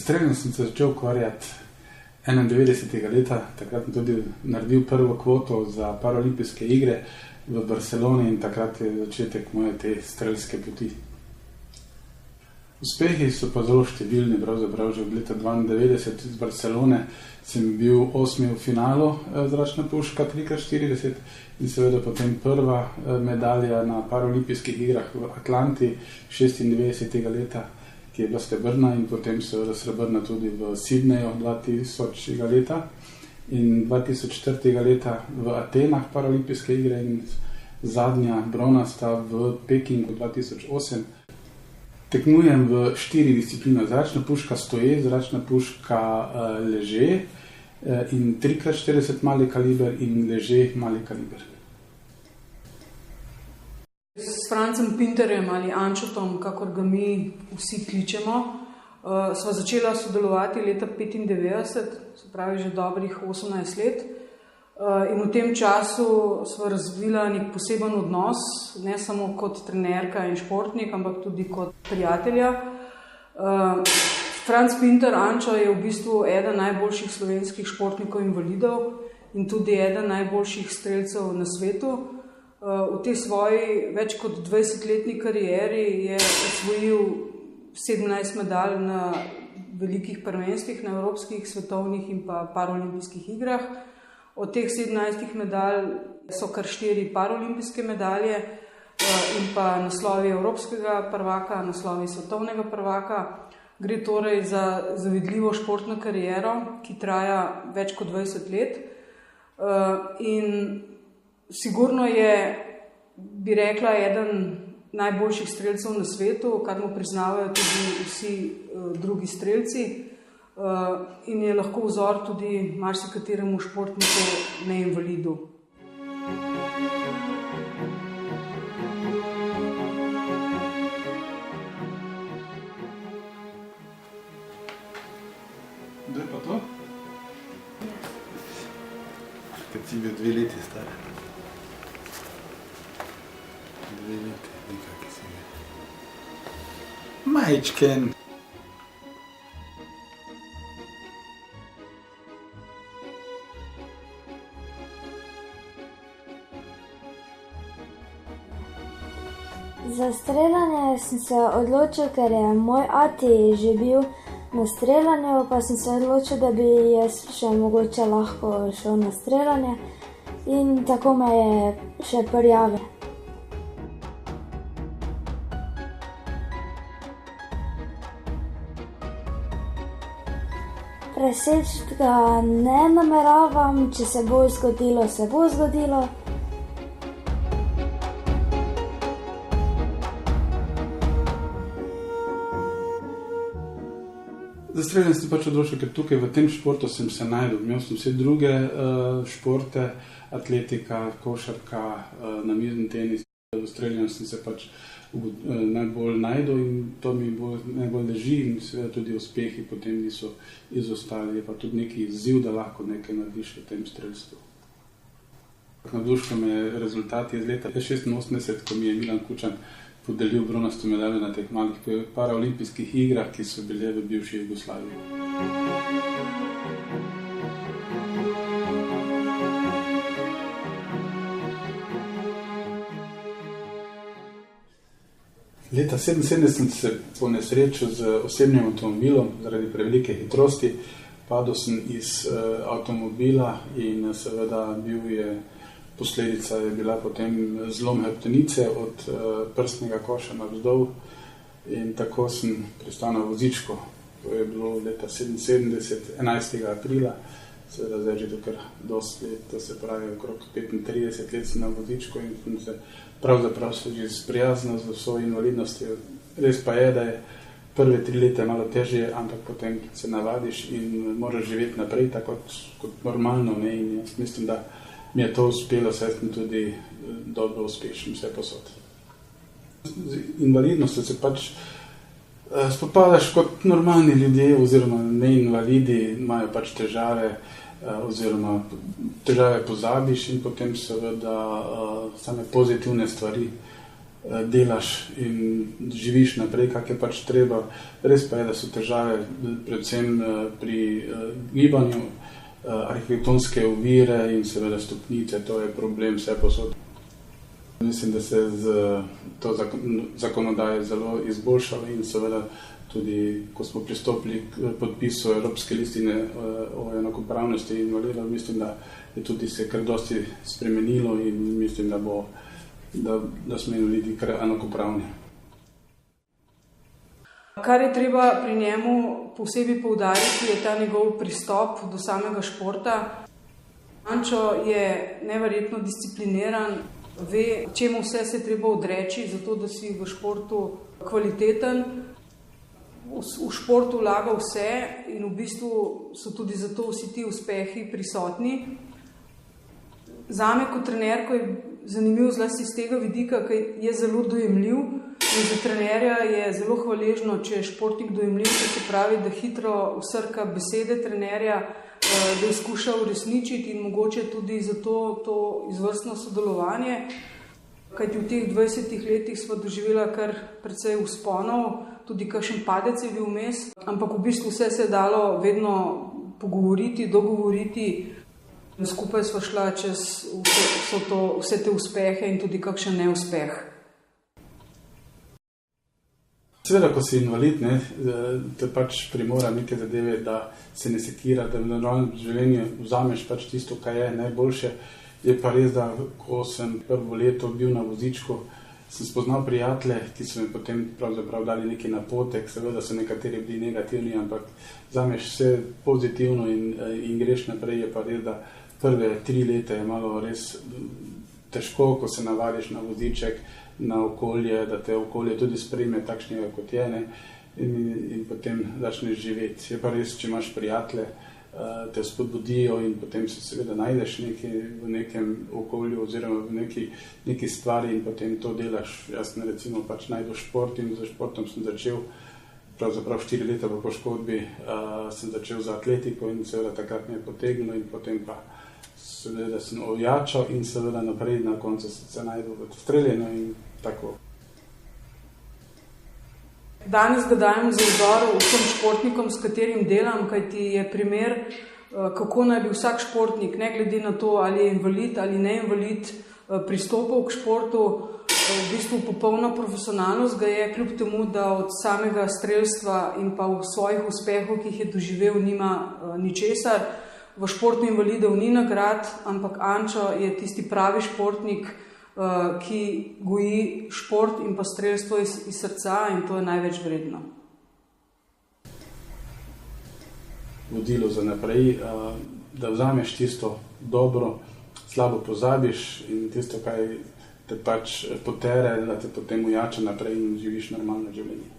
streljanjem sem se začel ukvarjati 91. leta, takrat sem tudi naredil prvo kvoto za paraolimpijske igre v Barceloni in takrat je začetek moje te strelske poti. Uspehi so pa zelo številni, pravzaprav že od leta 92 iz Barcelone sem bil 8. v finalu zračna puška 3x40 in seveda potem prva medalja na paraolimpijskih igrah v Atlanti 96. leta, ki je bila srebrna, in potem seveda srebrna tudi v Sydneyju 2000. leta in 2004. leta v Atenah paraolimpijske igre in zadnja bronasta v Pekingu 2008. Tekmujem v 4 disciplinah: zračna puška stoje, zračna puška leže in 3x40 mali kaliber in leže mali kaliber. S Francem Pinterjem ali Ančotom, kakor ga mi vsi kličemo, sva začela sodelovati leta 1995, se pravi že dobrih 18 let. In v tem času sva razvila nek poseben odnos, ne samo kot trenerka in športnik, ampak tudi kot prijatelja. Franc Pinter, Ančo, je v bistvu eden najboljših slovenskih športnikov invalidov in tudi eden najboljših strelcev na svetu. V tej svoji več kot 20-letni karieri je osvojil 17 medalj na velikih prvenstvih, na evropskih, svetovnih in pa paraolimpijskih igrah. Od teh 17 medalj so kar 4 paraolimpijske medalje in pa naslovi evropskega prvaka, naslovi svetovnega prvaka. Gre torej za zavidljivo športno kariero, ki traja več kot 20 let. In sigurno je, bi rekla, eden najboljših strelcev na svetu, kar mu priznavajo tudi vsi drugi strelci. In je lahko vzor tudi marsikateremu športniku neinvalidu. Kdo je pa to? Kad si bil 2 leti star. 2 leti, nekak si bil. Majčken. Za streljanje sem se odločil, ker je moj ati že bil na streljanju, pa sem se odločil, da bi jaz še mogoče lahko šel na streljanje in tako me je še prijavil. Preseči ga ne nameravam, če se bo zgodilo, se bo zgodilo. Za streljanje sem pač odločil, ker tukaj v tem športu sem se najdel. Imel sem vse druge športe, atletika, košarka, namizni tenis. V streljanju sem se pač najbolj najdel in to mi najbolj leži in seveda tudi uspehi potem niso izostali. Je pa tudi neki izziv, da lahko nekaj narediš v tem strelstvu. Navdušil me rezultati iz leta 1986, ko mi je Milan Kučan podelil bronasto medaljo na teh malih paraolimpijskih igrah, ki so bile v bivši Jugoslaviji. Leta 1977 sem se ponesrečil z osebnim avtomobilom zaradi prevelike hitrosti. Padel sem iz avtomobila in seveda posledica je bila potem zlom hrbtenice od prstnega koša navzdol in tako sem pristal na vozičku. To je bilo leta 1977, 11. aprila, seveda zdaj že dokaj dosti let, to se pravi okrog 35 let sem na vozičku in sem se pravzaprav že sprijaznil z vso invalidnostjo. Res pa je, da je prve 3 leta malo težje, ampak potem se navadiš in moraš živeti naprej tako kot normalno. In jaz mislim, da mi je to uspelo, saj sem tudi dobro uspešen vse posod. Z invalidnostjo se pač spopadaš kot normalni ljudje oziroma neinvalidi, imajo pač težave oziroma težave pozabiš in potem seveda same pozitivne stvari delaš in živiš naprej, kak je pač treba. Res pa je, da so težave predvsem pri gibanju, arhitektonske ovire in seveda stopnice, to je problem vse posod. Mislim, da se z to zakonodajo zelo izboljšalo in seveda tudi, ko smo pristopili k podpisu Evropske listine o enakopravnosti invalidov, mislim, da je tudi se kar dosti spremenilo in mislim, da smo invalidi kar enakopravni. Kar je treba pri njemu posebej poudariti, je ta njegov pristop do samega športa. Ančo je neverjetno discipliniran, ve, čemu vse se je treba odreči, zato da si v športu kvaliteten. V športu vlaga vse in v bistvu so tudi zato vsi ti uspehi prisotni. Zame kot trenerko je zanimiv zlasti z tega vidika, ker je zelo dojemljiv in za trenerja je zelo hvaležno, če je športnik dojemljiv, to se pravi, da hitro vsrka besede trenerja, da je skuša uresničiti in mogoče tudi zato to izvrstno sodelovanje. Kajti v teh 20 letih sva doživela kar precej vzponov, tudi kakšen padec je bil vmes, ampak v bistvu vse se je dalo vedno pogovoriti, dogovoriti. Skupaj sva šla čez vse te uspehe in tudi kakšen neuspeh. Seveda, ko si invalid, te pač primora neke zadeve, da se ne sekira, da v normalnem življenju vzameš pač tisto, kar je najboljše. Je pa res, da ko sem prvo leto bil na vozičku, sem spoznal prijatelje, ki so mi potem pravzaprav dali neki napotek. Seveda so nekateri bili negativni, ampak vzameš vse pozitivno in greš naprej. Je pa res, da prve 3 leta je malo res težko, ko se navadiš na voziček, na okolje, da te okolje tudi sprejme takšnega, kot je, in potem začneš živeti. Je pa res, če imaš prijatelje, te spodbudijo in potem se seveda najdeš v nekem okolju oziroma v neki stvari in potem to delaš. Jaz sem recimo pač najdel šport in za športom sem začel, pravzaprav 4 leta po poškodbi sem začel za atletiko in seveda takrat me je potegnilo in potem pa seveda sem ojačal in seveda naprej na koncu se najdel v streljanju in tako. Danes ga dajem za vzor vsem športnikom, s katerim delam, kajti je primer, kako naj bi vsak športnik, ne glede na to, ali je invalid ali ne invalid, pristopil k športu. V bistvu popolna profesionalnost ga je, kljub temu, da od samega strelstva in pa v svojih uspehov, ki jih je doživel, nima ničesar. V športu invalidov ni nagrad, ampak Ančo je tisti pravi športnik, ki goji šport in pa strelstvo iz srca in to je največ vredno. Vodilo za naprej, da vzameš tisto dobro, slabo pozabiš in tisto, kaj te pač potere, da te potem ujača naprej in živiš normalno življenje.